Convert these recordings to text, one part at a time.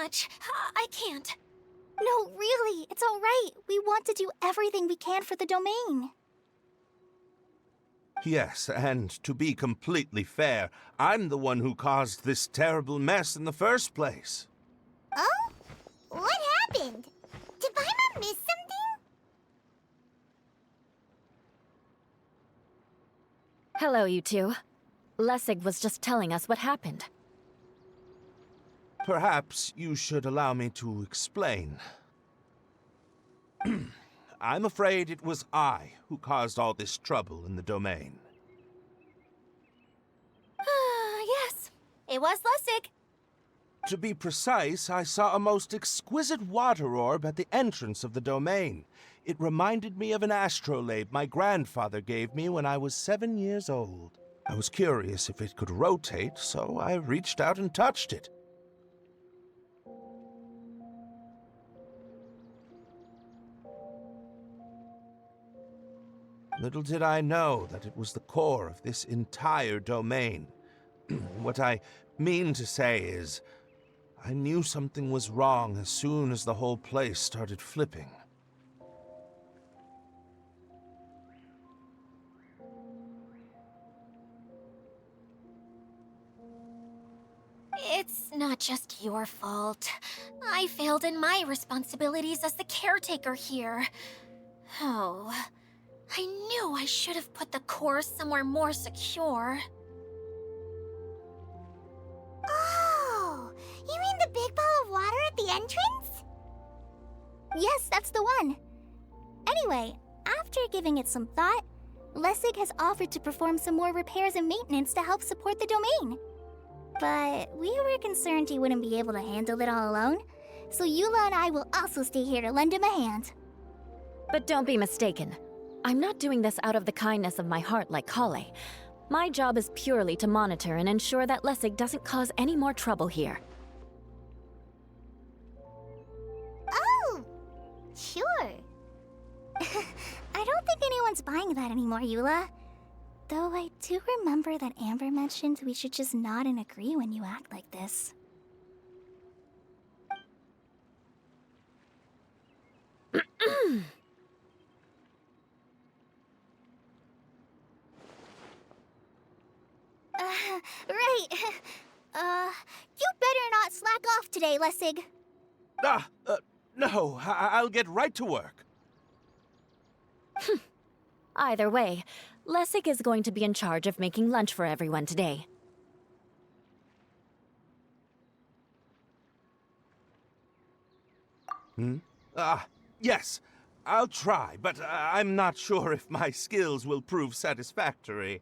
much. I can't. No, really, it's all right. We want to do everything we can for the domain. Yes, and to be completely fair, I'm the one who caused this terrible mess in the first place. Oh? What happened? Did Paimon miss something? Hello, you two. Lessig was just telling us what happened. Perhaps you should allow me to explain. I'm afraid it was I who caused all this trouble in the domain. Yes, it was Lessig. To be precise, I saw a most exquisite water orb at the entrance of the domain. It reminded me of an astrolabe my grandfather gave me when I was 7 years old. I was curious if it could rotate, so I reached out and touched it. Little did I know that it was the core of this entire domain. What I mean to say is, I knew something was wrong as soon as the whole place started flipping. It's not just your fault. I failed in my responsibilities as the caretaker here. Oh, I knew I should have put the core somewhere more secure. Oh, you mean the big ball of water at the entrance? Yes, that's the one. Anyway, after giving it some thought, Lessig has offered to perform some more repairs and maintenance to help support the domain. But we were concerned he wouldn't be able to handle it all alone, so Eula and I will also stay here to lend him a hand. But don't be mistaken. I'm not doing this out of the kindness of my heart like Kale. My job is purely to monitor and ensure that Lessig doesn't cause any more trouble here. Oh, sure. I don't think anyone's buying that anymore, Eula. Though I do remember that Amber mentioned we should just nod and agree when you act like this. Right. You better not slack off today, Lessig. No, I'll get right to work. Either way, Lessig is going to be in charge of making lunch for everyone today. Yes, I'll try, but I'm not sure if my skills will prove satisfactory.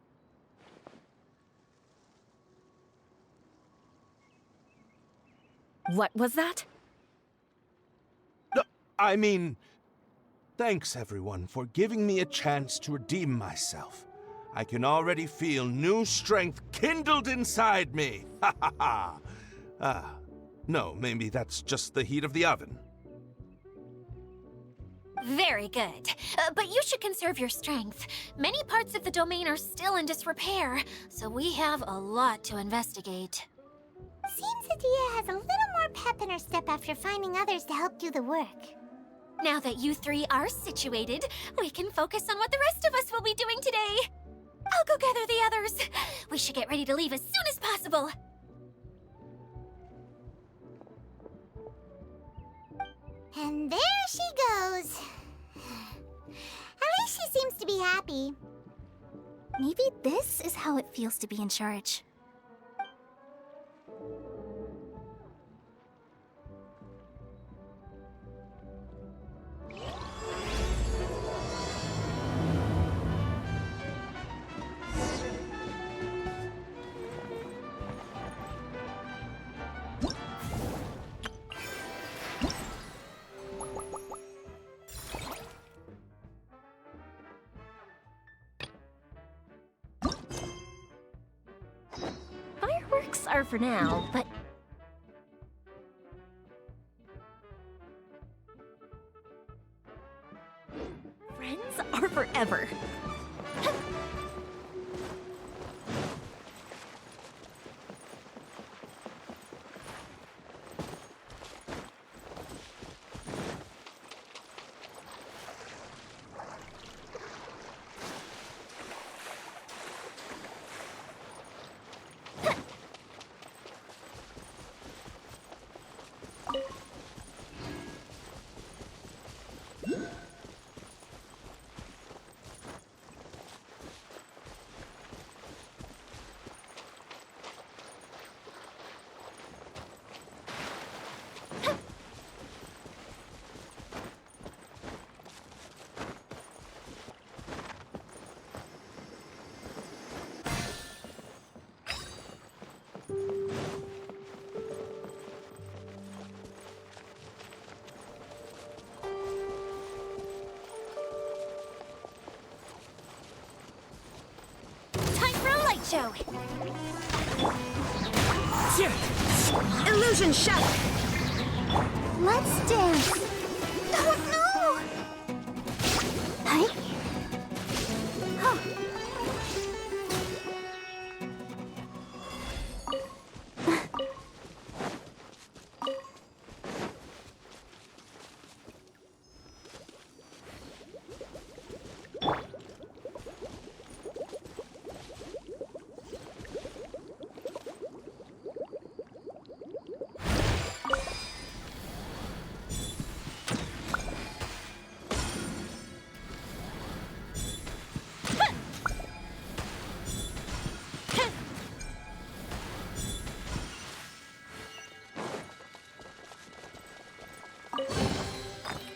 What was that? No, I mean, thanks everyone for giving me a chance to redeem myself. I can already feel new strength kindled inside me. Ha ha ha. No, maybe that's just the heat of the oven. Very good. But you should conserve your strength. Many parts of the domain are still in disrepair, so we have a lot to investigate. Seems Adia has a little more pep in her step after finding others to help do the work. Now that you three are situated, we can focus on what the rest of us will be doing today. I'll go gather the others. We should get ready to leave as soon as possible. And there she goes. At least she seems to be happy. Maybe this is how it feels to be in charge. Fireworks are for now, but... friends are forever. macho. Illusion shot! Let's dance. Oh no! Hey? Huh.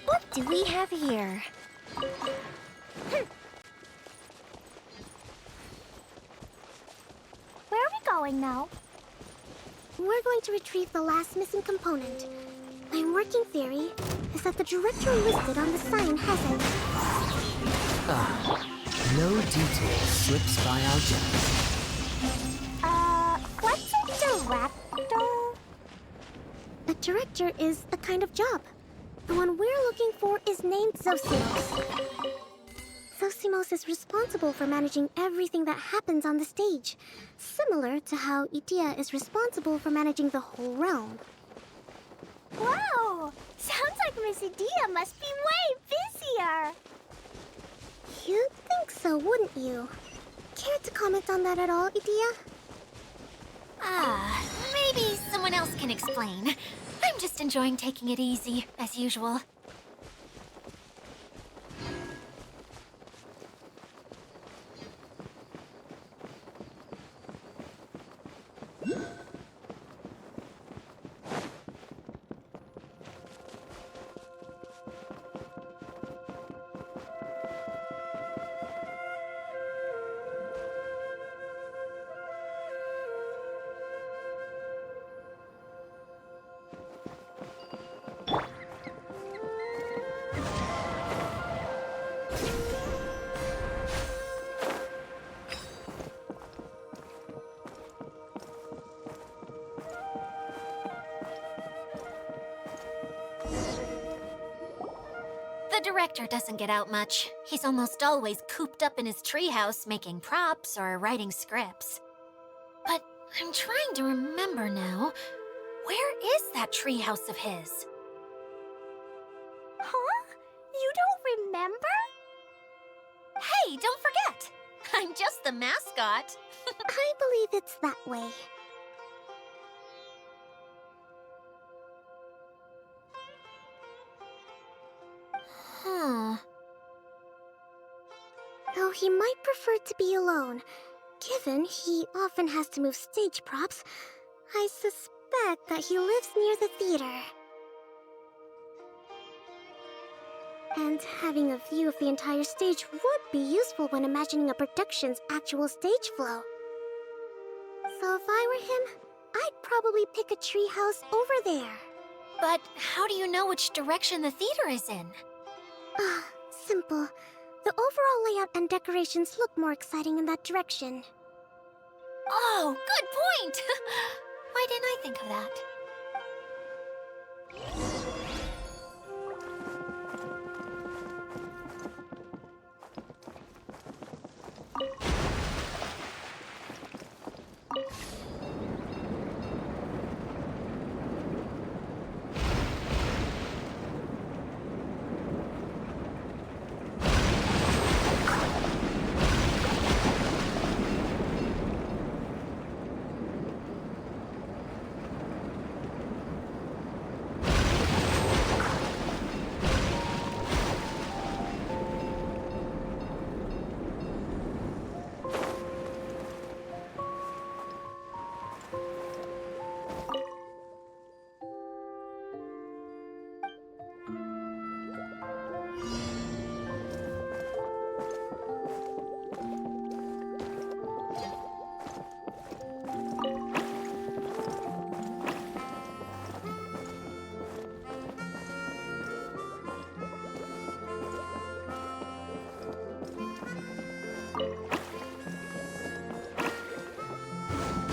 What do we have here? Where are we going now? We're going to retrieve the last missing component. My working theory is that the director listed on the sign hasn't. No detail slips by our judge. What's a director? A director is a kind of job. The one we're looking for is named Zosimos. Zosimos is responsible for managing everything that happens on the stage, similar to how Itia is responsible for managing the whole realm. Wow! Sounds like Miss Idia must be way busier. You'd think so, wouldn't you? Care to comment on that at all, Idia? Maybe someone else can explain. I'm just enjoying taking it easy, as usual. The director doesn't get out much. He's almost always cooped up in his treehouse making props or writing scripts. But I'm trying to remember now. Where is that treehouse of his? Huh? You don't remember? Hey, don't forget! I'm just the mascot. I believe it's that way. Huh. Though he might prefer to be alone, given he often has to move stage props, I suspect that he lives near the theater. And having a view of the entire stage would be useful when imagining a production's actual stage flow. So if I were him, I'd probably pick a treehouse over there. But how do you know which direction the theater is in? Simple. The overall layout and decorations look more exciting in that direction. Oh, good point! Why didn't I think of that?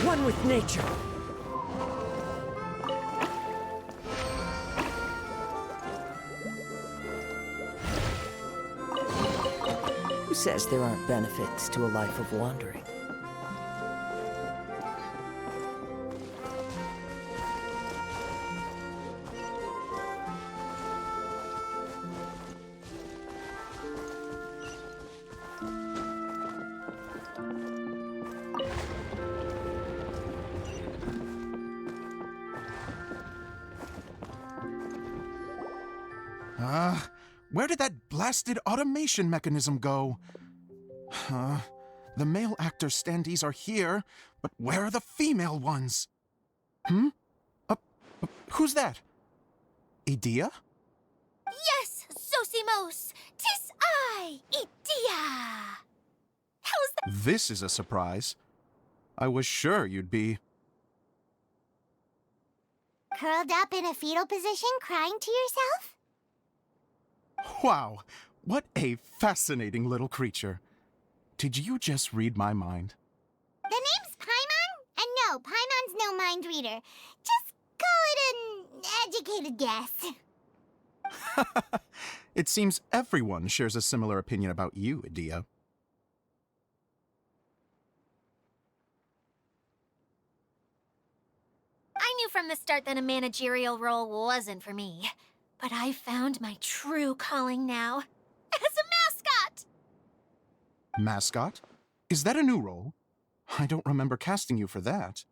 one with nature. Who says there aren't benefits to a life of wandering? Where did that blasted automation mechanism go? The male actor standees are here, but where are the female ones? Who's that? Idea? Yes, Zosimos! 'Tis I, Idea! How's that? This is a surprise. I was sure you'd be... Curled up in a fetal position, crying to yourself? Wow, what a fascinating little creature. Did you just read my mind? The name's Paimon? And no, Paimon's no mind reader. Just call it an educated guess. It seems everyone shares a similar opinion about you, Idea. I knew from the start that a managerial role wasn't for me. But I found my true calling now. As a mascot! Mascot? Is that a new role? I don't remember casting you for that.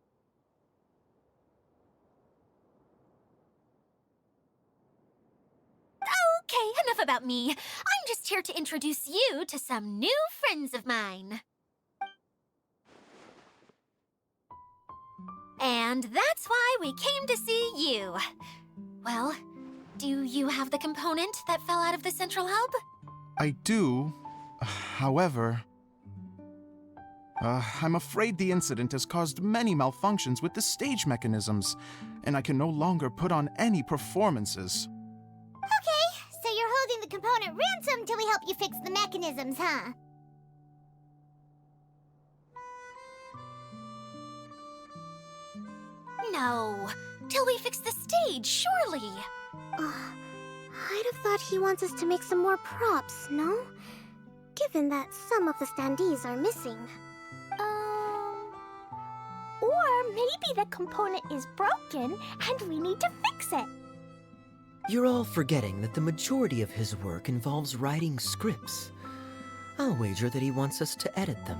Okay, enough about me. I'm just here to introduce you to some new friends of mine. And that's why we came to see you. Well, do you have the component that fell out of the central hub? I do. However... I'm afraid the incident has caused many malfunctions with the stage mechanisms, and I can no longer put on any performances. Okay, so you're holding the component ransom till we help you fix the mechanisms, huh? No, till we fix the stage, surely. I'd have thought he wants us to make some more props, no? Given that some of the standees are missing. Or maybe the component is broken and we need to fix it. You're all forgetting that the majority of his work involves writing scripts. I'll wager that he wants us to edit them.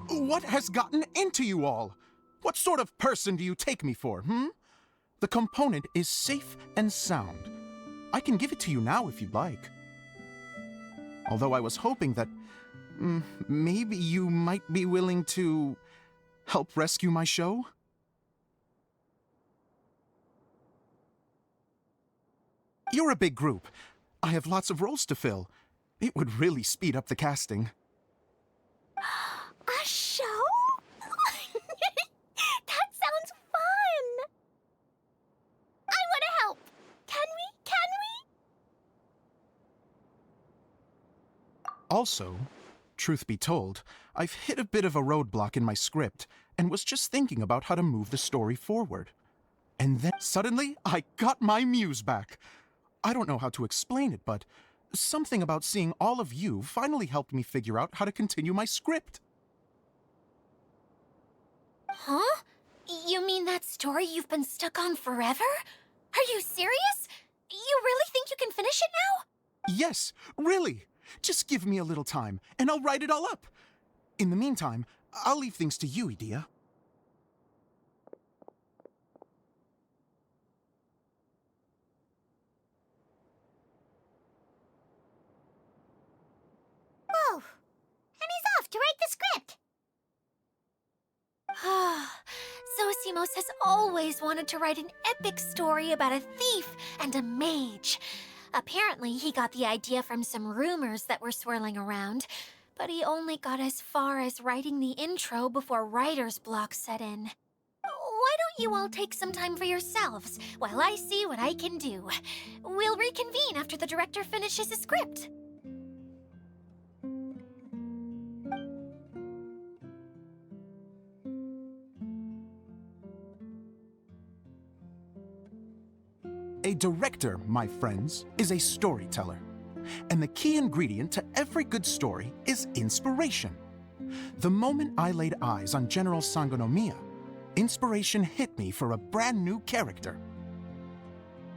What has gotten into you all? What sort of person do you take me for, The component is safe and sound. I can give it to you now if you'd like. Although I was hoping that maybe you might be willing to help rescue my show? You're a big group. I have lots of roles to fill. It would really speed up the casting. A show? That sounds fun! I want to help! Can we? Also, truth be told, I've hit a bit of a roadblock in my script and was just thinking about how to move the story forward. And then suddenly, I got my muse back. I don't know how to explain it, but something about seeing all of you finally helped me figure out how to continue my script. Huh? You mean that story you've been stuck on forever? Are you serious? You really think you can finish it now? Yes, really. Just give me a little time, and I'll write it all up. In the meantime, I'll leave things to you, Idea. Whoa! And he's off to write the script! Zosimos has always wanted to write an epic story about a thief and a mage. Apparently, he got the idea from some rumors that were swirling around, but he only got as far as writing the intro before writer's block set in. Why don't you all take some time for yourselves while I see what I can do? We'll reconvene after the director finishes his script. director, my friends, is a storyteller. And the key ingredient to every good story is inspiration. The moment I laid eyes on General Sangonomiya, inspiration hit me for a brand new character.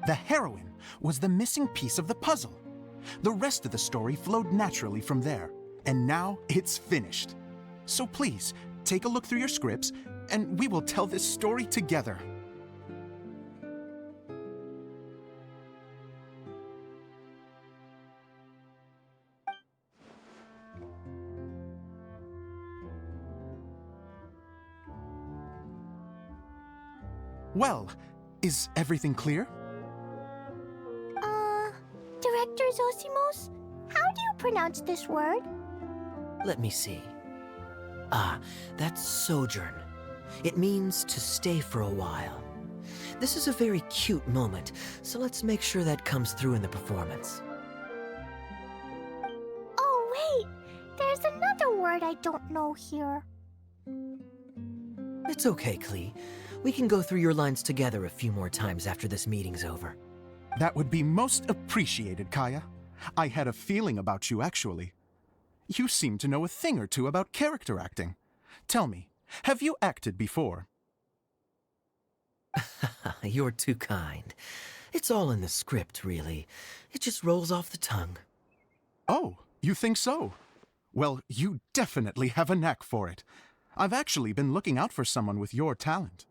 The heroine was the missing piece of the puzzle. The rest of the story flowed naturally from there, and now it's finished. So please, take a look through your scripts, and we will tell this story together. Well, is everything clear? Director Zosimos, how do you pronounce this word? Let me see. Ah, that's sojourn. It means to stay for a while. This is a very cute moment, so let's make sure that comes through in the performance. Oh, wait! There's another word I don't know here. It's okay, Klee. We can go through your lines together a few more times after this meeting's over. That would be most appreciated, Kaya. I had a feeling about you, actually. You seem to know a thing or two about character acting. Tell me, have you acted before? You're too kind. It's all in the script, really. It just rolls off the tongue. Oh, you think so? Well, you definitely have a knack for it. I've actually been looking out for someone with your talent.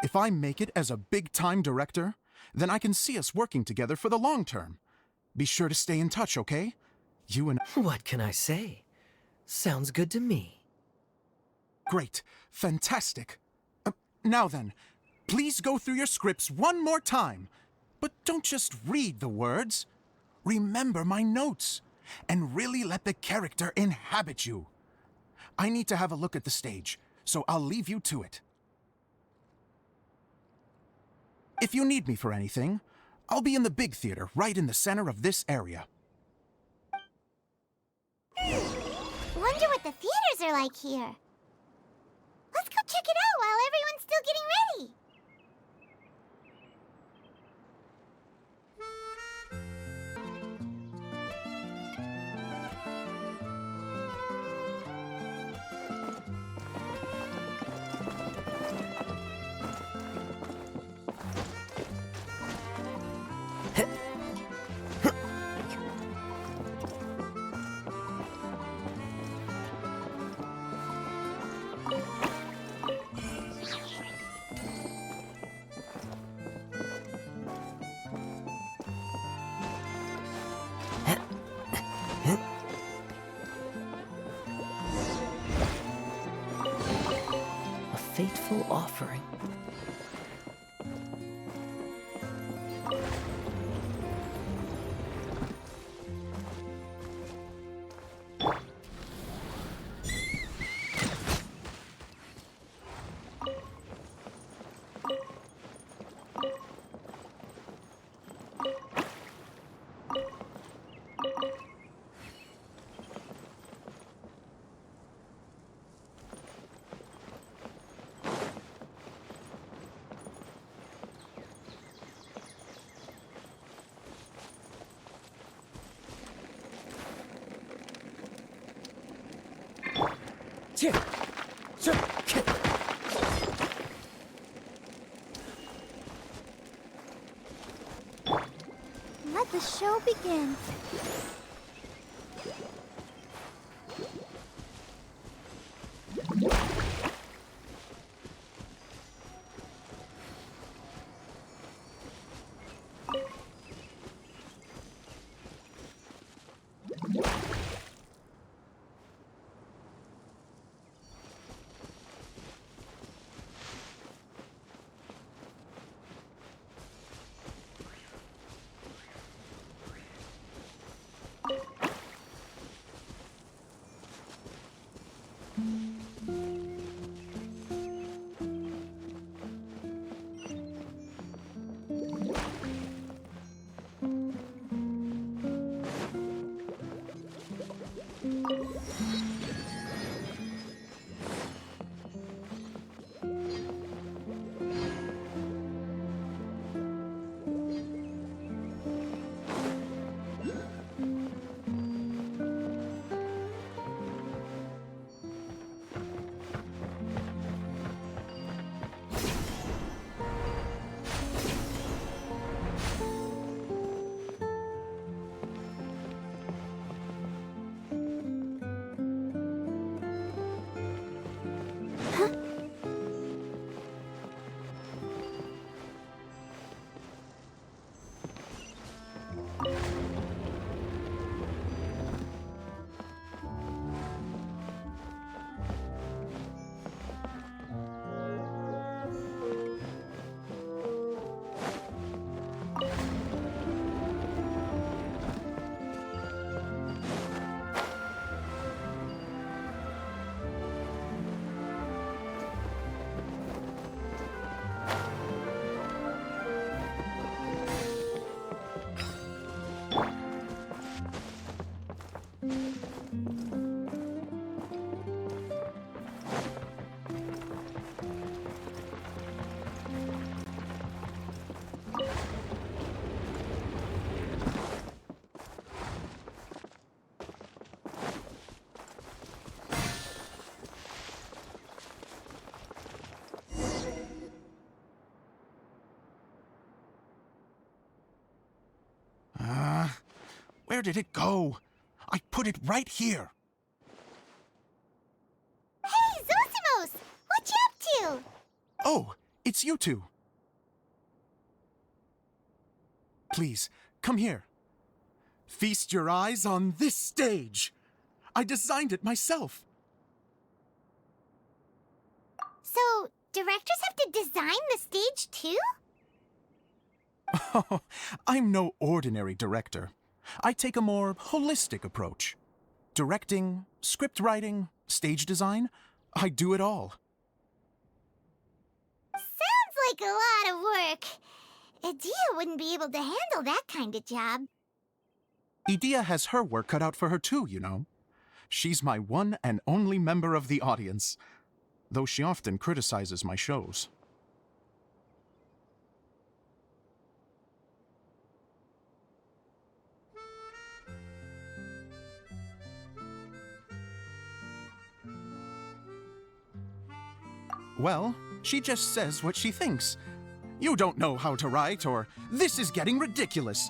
If I make it as a big-time director, then I can see us working together for the long term. Be sure to stay in touch, okay? You and... What can I say? Sounds good to me. Great. Fantastic. Now then, please go through your scripts one more time. But don't just read the words. Remember my notes, and really let the character inhabit you. I need to have a look at the stage, so I'll leave you to it. If you need me for anything, I'll be in the big theater right in the center of this area. Wonder what the theaters are like here. Let's go check it out while everyone's still getting ready. A fateful offering. Let the show begin. Where did it go? I put it right here. Hey, Zosimos! What you up to? Oh, it's you two. Please, come here. Feast your eyes on this stage. I designed it myself. So, directors have to design the stage too? Oh, I'm no ordinary director. I take a more holistic approach. Directing, script writing, stage design, I do it all. Sounds like a lot of work. Idea wouldn't be able to handle that kind of job. Idea has her work cut out for her too, you know. She's my one and only member of the audience, though she often criticizes my shows. Well, she just says what she thinks. You don't know how to write, or this is getting ridiculous.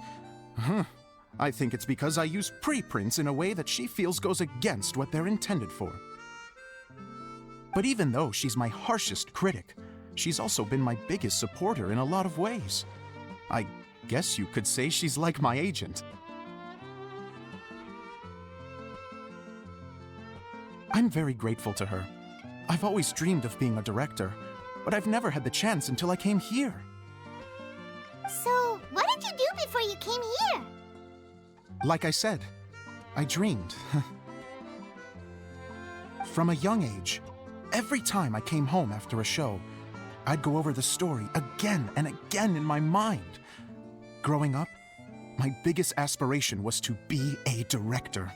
I think it's because I use preprints in a way that she feels goes against what they're intended for. But even though she's my harshest critic, she's also been my biggest supporter in a lot of ways. I guess you could say she's like my agent. I'm very grateful to her. I've always dreamed of being a director, but I've never had the chance until I came here. So, what did you do before you came here? Like I said, I dreamed. From a young age, every time I came home after a show, I'd go over the story again and again in my mind. Growing up, my biggest aspiration was to be a director.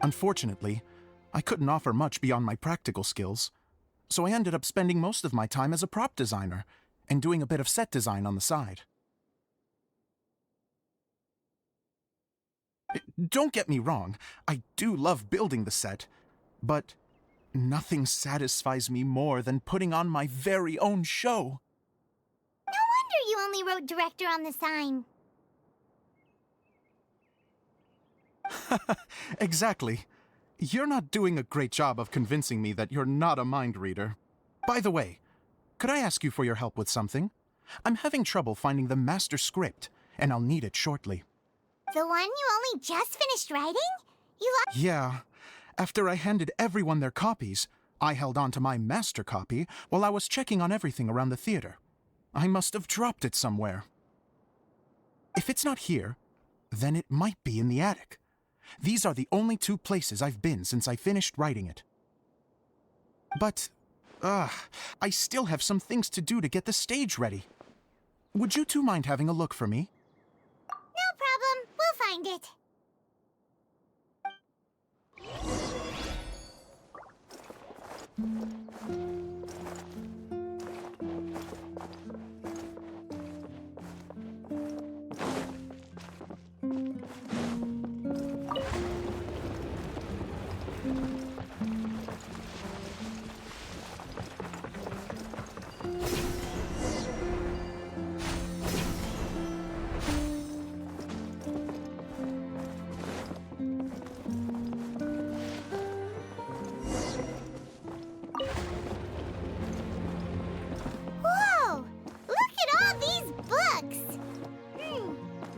Unfortunately, I couldn't offer much beyond my practical skills, so I ended up spending most of my time as a prop designer and doing a bit of set design on the side. Don't get me wrong, I do love building the set, but nothing satisfies me more than putting on my very own show. No wonder you only wrote director on the sign. Exactly. You're not doing a great job of convincing me that you're not a mind reader. By the way, could I ask you for your help with something? I'm having trouble finding the master script, and I'll need it shortly. The one you only just finished writing? Yeah. After I handed everyone their copies, I held on to my master copy while I was checking on everything around the theater. I must have dropped it somewhere. If it's not here, then it might be in the attic. These are the only two places I've been since I finished writing it. But, I still have some things to do to get the stage ready. Would you two mind having a look for me? No problem. We'll find it. Whoa! Look at all these books!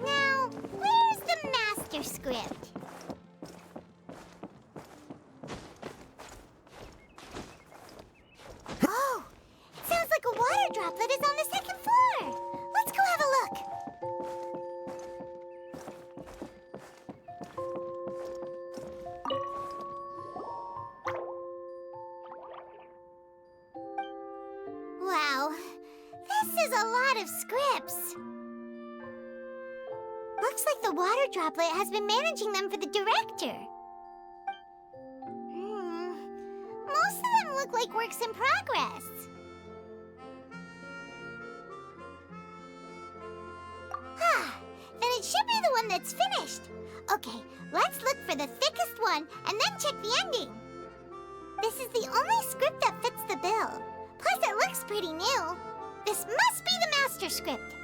Now, where's the master script? Oh! It sounds like a water droplet is on the second floor! Let's go have a look! Wow, this is a lot of scripts. Looks like the water droplet has been managing them for the director. Most of them look like works in progress. it's finished. Okay, let's look for the thickest one and then check the ending. This is the only script that fits the bill. Plus, it looks pretty new. This must be the master script.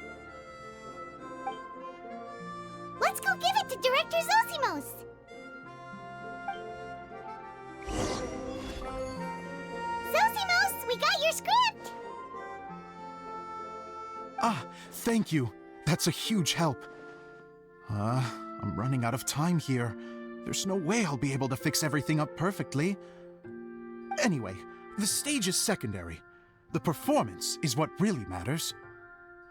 Let's go give it to Director Zosimos. Zosimos, we got your script! Ah, thank you. That's a huge help. I'm running out of time here. There's no way I'll be able to fix everything up perfectly. Anyway, the stage is secondary. The performance is what really matters.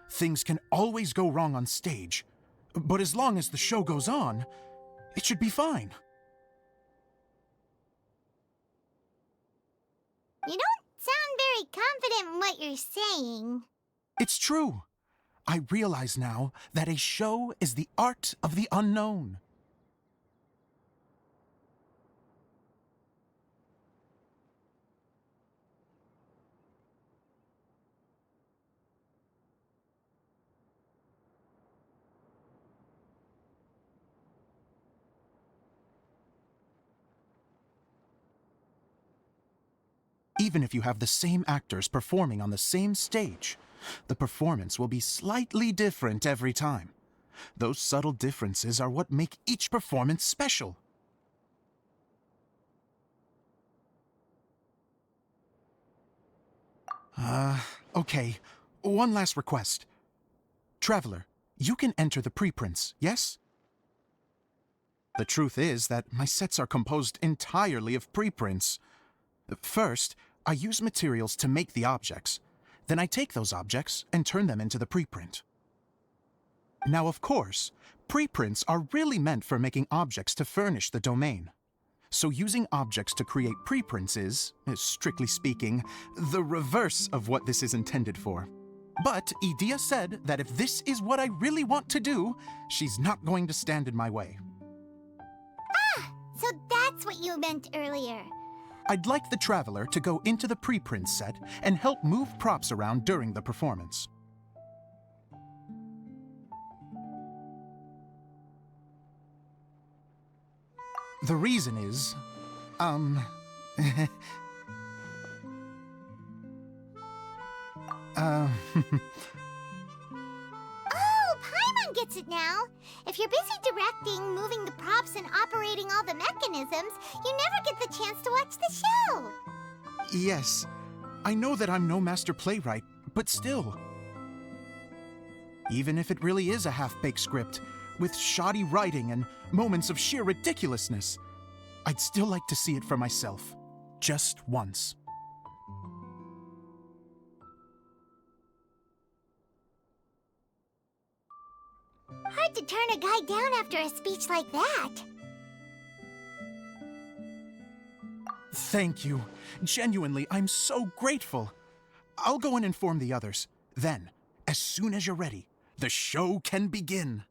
Things can always go wrong on stage, but as long as the show goes on, it should be fine. You don't sound very confident in what you're saying. It's true. I realize now that a show is the art of the unknown. Even if you have the same actors performing on the same stage, the performance will be slightly different every time. Those subtle differences are what make each performance special. Okay. One last request. Traveler, you can enter the preprints, yes? The truth is that my sets are composed entirely of preprints. First, I use materials to make the objects. Then I take those objects and turn them into the preprint. Now, of course, preprints are really meant for making objects to furnish the domain. So using objects to create preprints is, strictly speaking, the reverse of what this is intended for. But Edea said that if this is what I really want to do, she's not going to stand in my way. Ah, so that's what you meant earlier. I'd like the Traveler to go into the preprint set and help move props around during the performance. The reason is, Oh, Paimon gets it now. If you're busy directing, moving the props, and operating all the mechanisms, you never get the chance to watch the show. Yes, I know that I'm no master playwright, but still. Even if it really is a half-baked script, with shoddy writing and moments of sheer ridiculousness, I'd still like to see it for myself, just once. Hard to turn a guy down after a speech like that. Thank you. Genuinely, I'm so grateful. I'll go and inform the others. Then, as soon as you're ready, the show can begin.